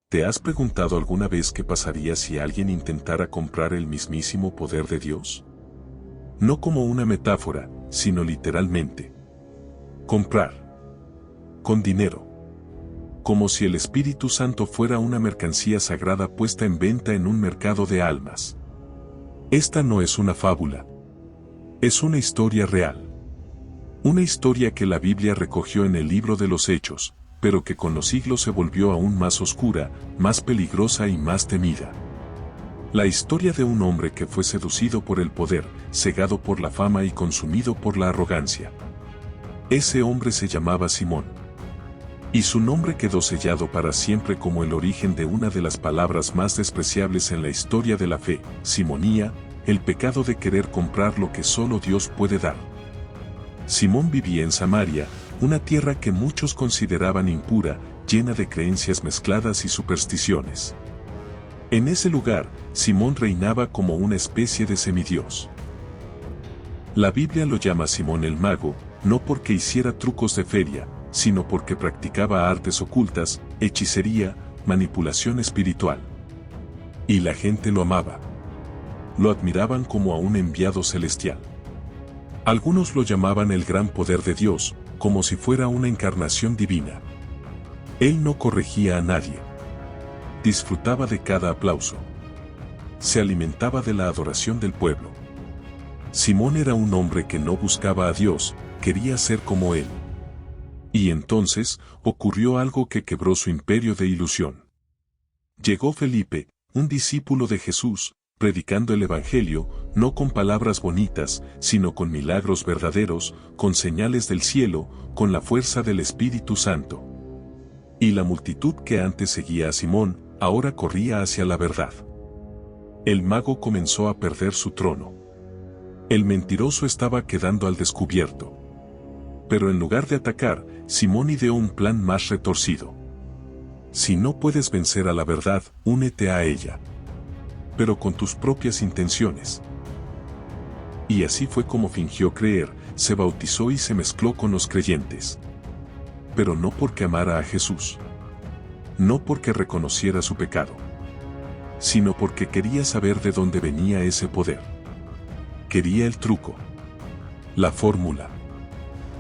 ¿Te has preguntado alguna vez qué pasaría si alguien intentara comprar el mismísimo poder de Dios? No como una metáfora, sino literalmente. Comprar. Con dinero. Como si el Espíritu Santo fuera una mercancía sagrada puesta en venta en un mercado de almas. Esta no es una fábula. Es una historia real. Una historia que la Biblia recogió en el libro de los Hechos, pero que con los siglos se volvió aún más oscura, más peligrosa y más temida. La historia de un hombre que fue seducido por el poder, cegado por la fama y consumido por la arrogancia. Ese hombre se llamaba Simón. Y su nombre quedó sellado para siempre como el origen de una de las palabras más despreciables en la historia de la fe, simonía, el pecado de querer comprar lo que solo Dios puede dar. Simón vivía en Samaria, una tierra que muchos consideraban impura, llena de creencias mezcladas y supersticiones. En ese lugar, Simón reinaba como una especie de semidios. La Biblia lo llama Simón el Mago, no porque hiciera trucos de feria, sino porque practicaba artes ocultas, hechicería, manipulación espiritual. Y la gente lo amaba. Lo admiraban como a un enviado celestial. Algunos lo llamaban el gran poder de Dios, como si fuera una encarnación divina. Él no corregía a nadie. Disfrutaba de cada aplauso. Se alimentaba de la adoración del pueblo. Simón era un hombre que no buscaba a Dios, quería ser como él. Y entonces, ocurrió algo que quebró su imperio de ilusión. Llegó Felipe, un discípulo de Jesús, predicando el Evangelio, no con palabras bonitas, sino con milagros verdaderos, con señales del cielo, con la fuerza del Espíritu Santo. Y la multitud que antes seguía a Simón, ahora corría hacia la verdad. El mago comenzó a perder su trono. El mentiroso estaba quedando al descubierto. Pero en lugar de atacar, Simón ideó un plan más retorcido. Si no puedes vencer a la verdad, únete a ella. Pero con tus propias intenciones. Y así fue como fingió creer, se bautizó y se mezcló con los creyentes. Pero no porque amara a Jesús. No porque reconociera su pecado. Sino porque quería saber de dónde venía ese poder. Quería el truco. La fórmula.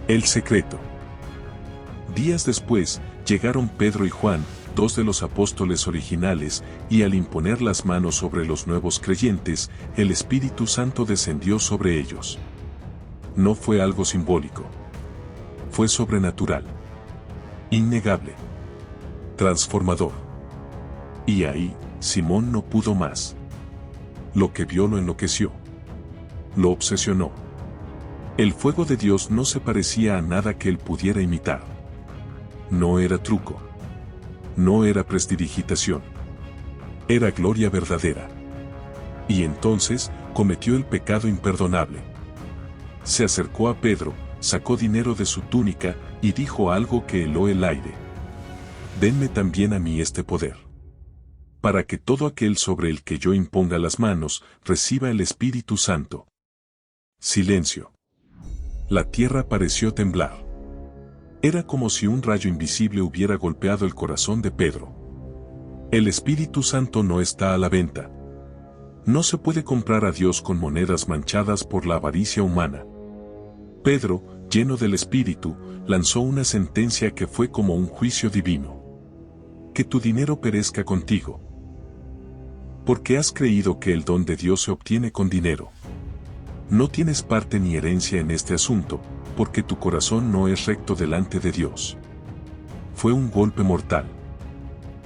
El secreto. Días después, llegaron Pedro y Juan, dos de los apóstoles originales, y al imponer las manos sobre los nuevos creyentes, el Espíritu Santo descendió sobre ellos. No fue algo simbólico. Fue sobrenatural. Innegable. Transformador. Y ahí, Simón no pudo más. Lo que vio lo enloqueció. Lo obsesionó. El fuego de Dios no se parecía a nada que él pudiera imitar. No era truco. No era prestidigitación. Era gloria verdadera. Y entonces, cometió el pecado imperdonable. Se acercó a Pedro, sacó dinero de su túnica, y dijo algo que heló el aire. Denme también a mí este poder. Para que todo aquel sobre el que yo imponga las manos, reciba el Espíritu Santo. Silencio. La tierra pareció temblar. Era como si un rayo invisible hubiera golpeado el corazón de Pedro. El Espíritu Santo no está a la venta. No se puede comprar a Dios con monedas manchadas por la avaricia humana. Pedro, lleno del Espíritu, lanzó una sentencia que fue como un juicio divino. Que tu dinero perezca contigo. Porque has creído que el don de Dios se obtiene con dinero. No tienes parte ni herencia en este asunto, porque tu corazón no es recto delante de Dios. Fue un golpe mortal.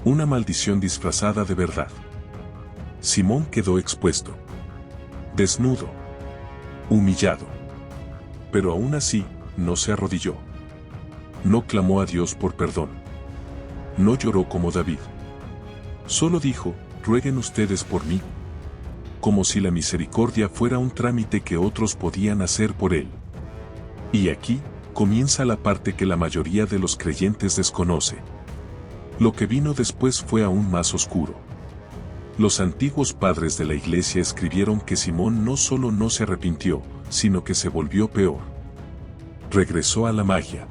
Una maldición disfrazada de verdad. Simón quedó expuesto. Desnudo. Humillado. Pero aún así, no se arrodilló. No clamó a Dios por perdón. No lloró como David. Solo dijo, rueguen ustedes por mí. Como si la misericordia fuera un trámite que otros podían hacer por él. Y aquí, comienza la parte que la mayoría de los creyentes desconoce. Lo que vino después fue aún más oscuro. Los antiguos padres de la iglesia escribieron que Simón no solo no se arrepintió, sino que se volvió peor. Regresó a la magia.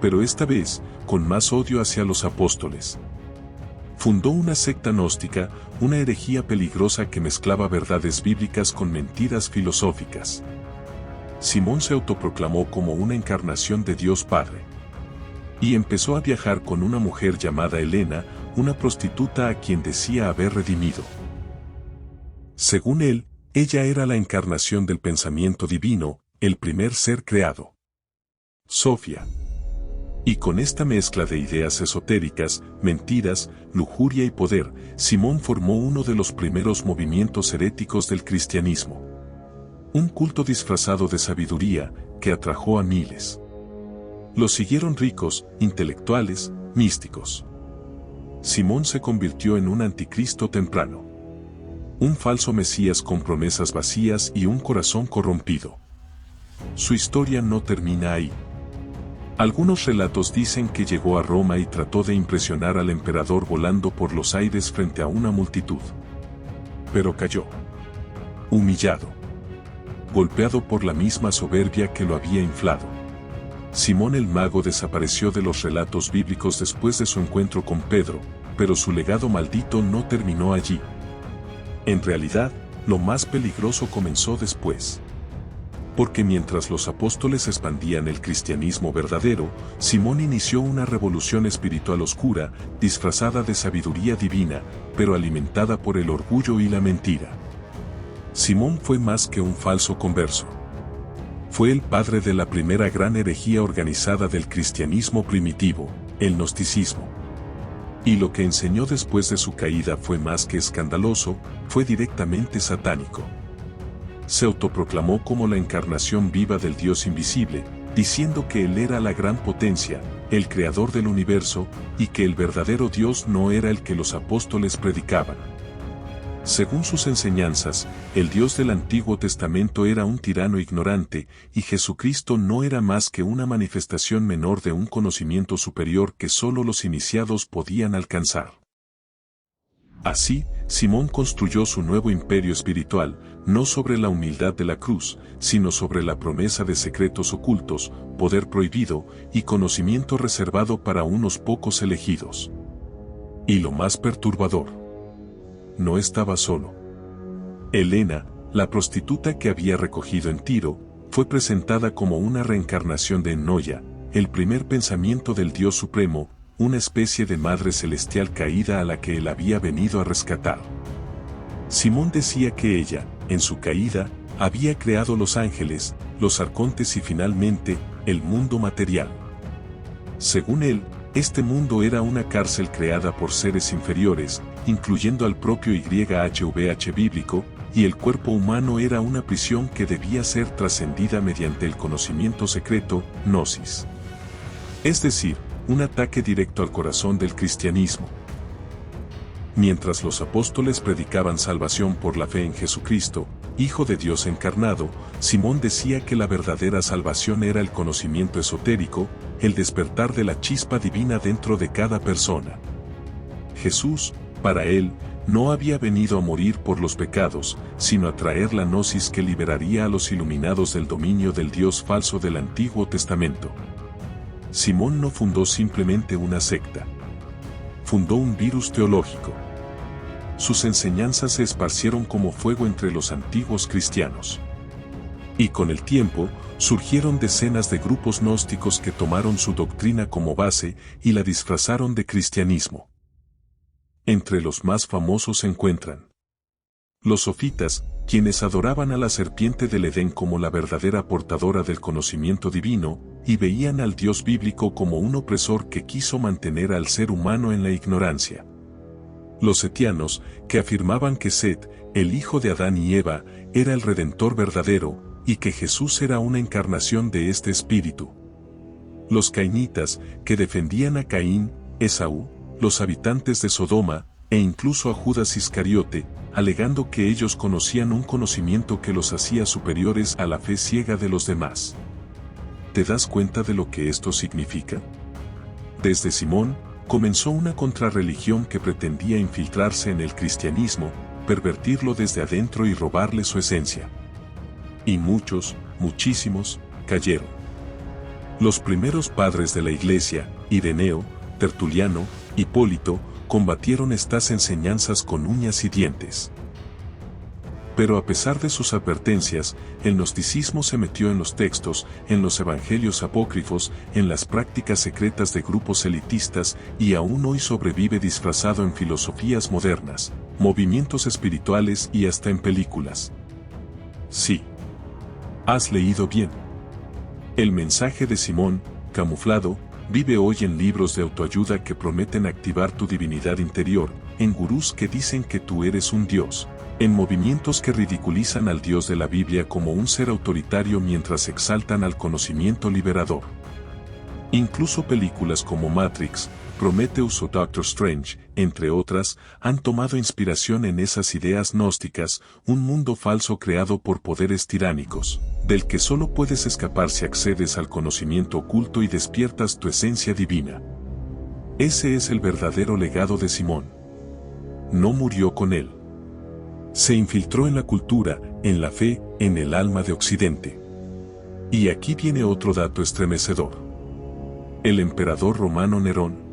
Pero esta vez, con más odio hacia los apóstoles. Fundó una secta gnóstica, una herejía peligrosa que mezclaba verdades bíblicas con mentiras filosóficas. Simón se autoproclamó como una encarnación de Dios Padre. Y empezó a viajar con una mujer llamada Helena, una prostituta a quien decía haber redimido. Según él, ella era la encarnación del pensamiento divino, el primer ser creado. Sofía. Y con esta mezcla de ideas esotéricas, mentiras, lujuria y poder, Simón formó uno de los primeros movimientos heréticos del cristianismo. Un culto disfrazado de sabiduría que atrajo a miles. Lo siguieron ricos, intelectuales, místicos. Simón se convirtió en un anticristo temprano. Un falso mesías con promesas vacías y un corazón corrompido. Su historia no termina ahí. Algunos relatos dicen que llegó a Roma y trató de impresionar al emperador volando por los aires frente a una multitud. Pero cayó. Humillado. Golpeado por la misma soberbia que lo había inflado. Simón el Mago desapareció de los relatos bíblicos después de su encuentro con Pedro, pero su legado maldito no terminó allí. En realidad, lo más peligroso comenzó después. Porque mientras los apóstoles expandían el cristianismo verdadero, Simón inició una revolución espiritual oscura, disfrazada de sabiduría divina, pero alimentada por el orgullo y la mentira. Simón fue más que un falso converso. Fue el padre de la primera gran herejía organizada del cristianismo primitivo, el gnosticismo. Y lo que enseñó después de su caída fue más que escandaloso, fue directamente satánico. Se autoproclamó como la encarnación viva del Dios invisible, diciendo que Él era la gran potencia, el creador del universo, y que el verdadero Dios no era el que los apóstoles predicaban. Según sus enseñanzas, el Dios del Antiguo Testamento era un tirano ignorante, y Jesucristo no era más que una manifestación menor de un conocimiento superior que solo los iniciados podían alcanzar. Así, Simón construyó su nuevo imperio espiritual, no sobre la humildad de la cruz, sino sobre la promesa de secretos ocultos, poder prohibido y conocimiento reservado para unos pocos elegidos. Y lo más perturbador, no estaba solo. Helena, la prostituta que había recogido en Tiro, fue presentada como una reencarnación de Ennoia, el primer pensamiento del Dios Supremo, una especie de madre celestial caída a la que él había venido a rescatar. Simón decía que ella, en su caída, había creado los ángeles, los arcontes y finalmente, el mundo material. Según él, este mundo era una cárcel creada por seres inferiores, incluyendo al propio YHWH bíblico, y el cuerpo humano era una prisión que debía ser trascendida mediante el conocimiento secreto, gnosis. Es decir, un ataque directo al corazón del cristianismo. Mientras los apóstoles predicaban salvación por la fe en Jesucristo, Hijo de Dios encarnado, Simón decía que la verdadera salvación era el conocimiento esotérico, el despertar de la chispa divina dentro de cada persona. Jesús, para él, no había venido a morir por los pecados, sino a traer la gnosis que liberaría a los iluminados del dominio del Dios falso del Antiguo Testamento. Simón no fundó simplemente una secta. Fundó un virus teológico. Sus enseñanzas se esparcieron como fuego entre los antiguos cristianos. Y con el tiempo, surgieron decenas de grupos gnósticos que tomaron su doctrina como base y la disfrazaron de cristianismo. Entre los más famosos se encuentran los sofitas, quienes adoraban a la serpiente del Edén como la verdadera portadora del conocimiento divino, y veían al Dios bíblico como un opresor que quiso mantener al ser humano en la ignorancia. Los setianos, que afirmaban que Set, el hijo de Adán y Eva, era el Redentor verdadero, y que Jesús era una encarnación de este espíritu. Los cainitas, que defendían a Caín, Esaú, los habitantes de Sodoma, e incluso a Judas Iscariote, alegando que ellos conocían un conocimiento que los hacía superiores a la fe ciega de los demás. ¿Te das cuenta de lo que esto significa? Desde Simón, comenzó una contrarreligión que pretendía infiltrarse en el cristianismo, pervertirlo desde adentro y robarle su esencia. Y muchos, muchísimos, cayeron. Los primeros padres de la Iglesia, Ireneo, Tertuliano, Hipólito, combatieron estas enseñanzas con uñas y dientes. Pero a pesar de sus advertencias, el gnosticismo se metió en los textos, en los evangelios apócrifos, en las prácticas secretas de grupos elitistas y aún hoy sobrevive disfrazado en filosofías modernas, movimientos espirituales y hasta en películas. Sí. Has leído bien. El mensaje de Simón, camuflado, vive hoy en libros de autoayuda que prometen activar tu divinidad interior, en gurús que dicen que tú eres un dios, en movimientos que ridiculizan al Dios de la Biblia como un ser autoritario mientras exaltan al conocimiento liberador. Incluso películas como Matrix, Prometheus o Doctor Strange, entre otras, han tomado inspiración en esas ideas gnósticas, un mundo falso creado por poderes tiránicos, del que solo puedes escapar si accedes al conocimiento oculto y despiertas tu esencia divina. Ese es el verdadero legado de Simón. No murió con él. Se infiltró en la cultura, en la fe, en el alma de Occidente. Y aquí viene otro dato estremecedor. El emperador romano Nerón,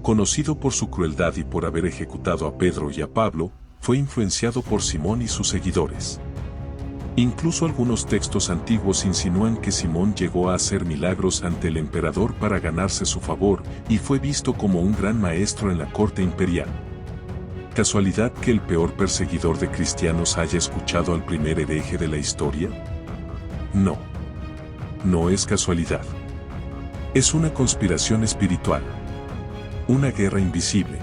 conocido por su crueldad y por haber ejecutado a Pedro y a Pablo, fue influenciado por Simón y sus seguidores. Incluso algunos textos antiguos insinúan que Simón llegó a hacer milagros ante el emperador para ganarse su favor y fue visto como un gran maestro en la corte imperial. ¿Casualidad que el peor perseguidor de cristianos haya escuchado al primer hereje de la historia? No. No es casualidad. Es una conspiración espiritual. Una guerra invisible.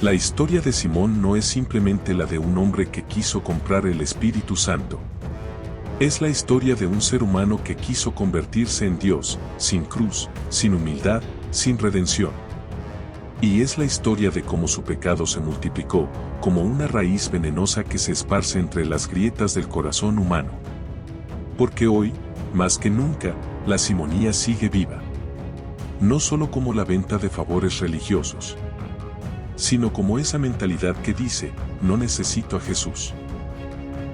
La historia de Simón no es simplemente la de un hombre que quiso comprar el Espíritu Santo. Es la historia de un ser humano que quiso convertirse en Dios, sin cruz, sin humildad, sin redención. Y es la historia de cómo su pecado se multiplicó, como una raíz venenosa que se esparce entre las grietas del corazón humano. Porque hoy, más que nunca, la simonía sigue viva. No solo como la venta de favores religiosos, sino como esa mentalidad que dice, no necesito a Jesús.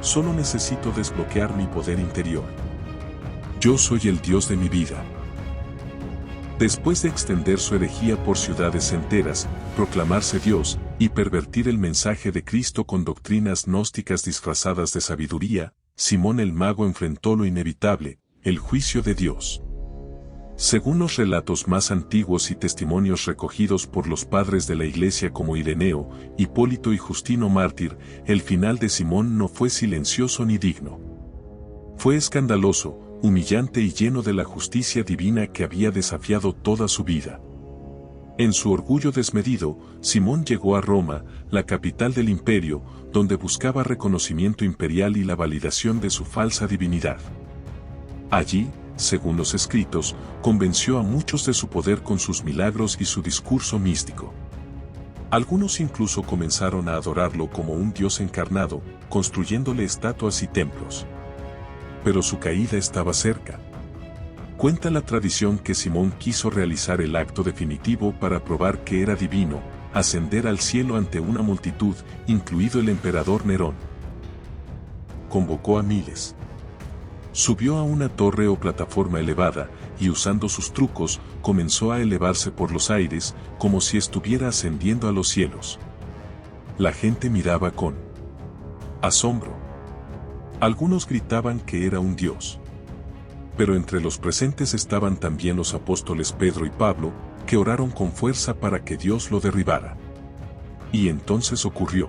Solo necesito desbloquear mi poder interior. Yo soy el Dios de mi vida. Después de extender su herejía por ciudades enteras, proclamarse Dios, y pervertir el mensaje de Cristo con doctrinas gnósticas disfrazadas de sabiduría, Simón el Mago enfrentó lo inevitable, el juicio de Dios. Según los relatos más antiguos y testimonios recogidos por los padres de la Iglesia como Ireneo, Hipólito y Justino Mártir, el final de Simón no fue silencioso ni digno. Fue escandaloso, humillante y lleno de la justicia divina que había desafiado toda su vida. En su orgullo desmedido, Simón llegó a Roma, la capital del imperio, donde buscaba reconocimiento imperial y la validación de su falsa divinidad. Allí, según los escritos, convenció a muchos de su poder con sus milagros y su discurso místico. Algunos incluso comenzaron a adorarlo como un dios encarnado, construyéndole estatuas y templos. Pero su caída estaba cerca. Cuenta la tradición que Simón quiso realizar el acto definitivo para probar que era divino, ascender al cielo ante una multitud, incluido el emperador Nerón. Convocó a miles. Subió a una torre o plataforma elevada, y usando sus trucos, comenzó a elevarse por los aires, como si estuviera ascendiendo a los cielos. La gente miraba con asombro. Algunos gritaban que era un dios. Pero entre los presentes estaban también los apóstoles Pedro y Pablo, que oraron con fuerza para que Dios lo derribara. Y entonces ocurrió.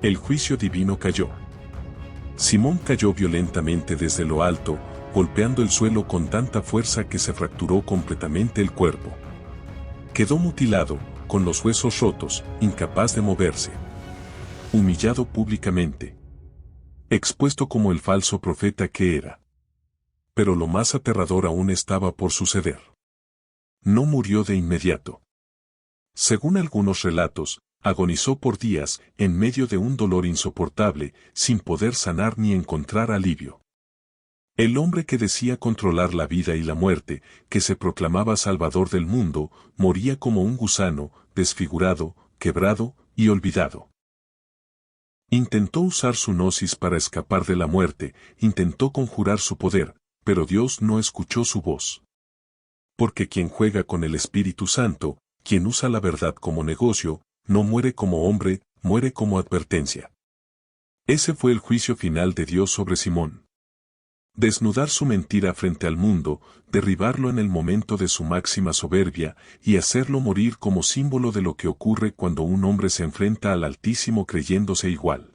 El juicio divino cayó. Simón cayó violentamente desde lo alto, golpeando el suelo con tanta fuerza que se fracturó completamente el cuerpo. Quedó mutilado, con los huesos rotos, incapaz de moverse. Humillado públicamente. Expuesto como el falso profeta que era. Pero lo más aterrador aún estaba por suceder. No murió de inmediato. Según algunos relatos, agonizó por días, en medio de un dolor insoportable, sin poder sanar ni encontrar alivio. El hombre que decía controlar la vida y la muerte, que se proclamaba salvador del mundo, moría como un gusano, desfigurado, quebrado y olvidado. Intentó usar su gnosis para escapar de la muerte, intentó conjurar su poder, pero Dios no escuchó su voz. Porque quien juega con el Espíritu Santo, Quien usa la verdad como negocio, no muere como hombre, muere como advertencia. Ese fue el juicio final de Dios sobre Simón. Desnudar su mentira frente al mundo, derribarlo en el momento de su máxima soberbia, y hacerlo morir como símbolo de lo que ocurre cuando un hombre se enfrenta al Altísimo creyéndose igual.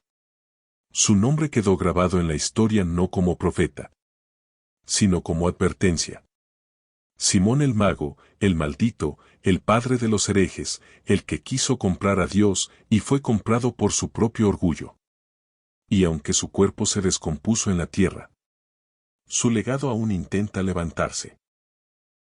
Su nombre quedó grabado en la historia no como profeta, sino como advertencia. Simón el mago, el maldito, el padre de los herejes, el que quiso comprar a Dios y fue comprado por su propio orgullo. Y aunque su cuerpo se descompuso en la tierra, su legado aún intenta levantarse.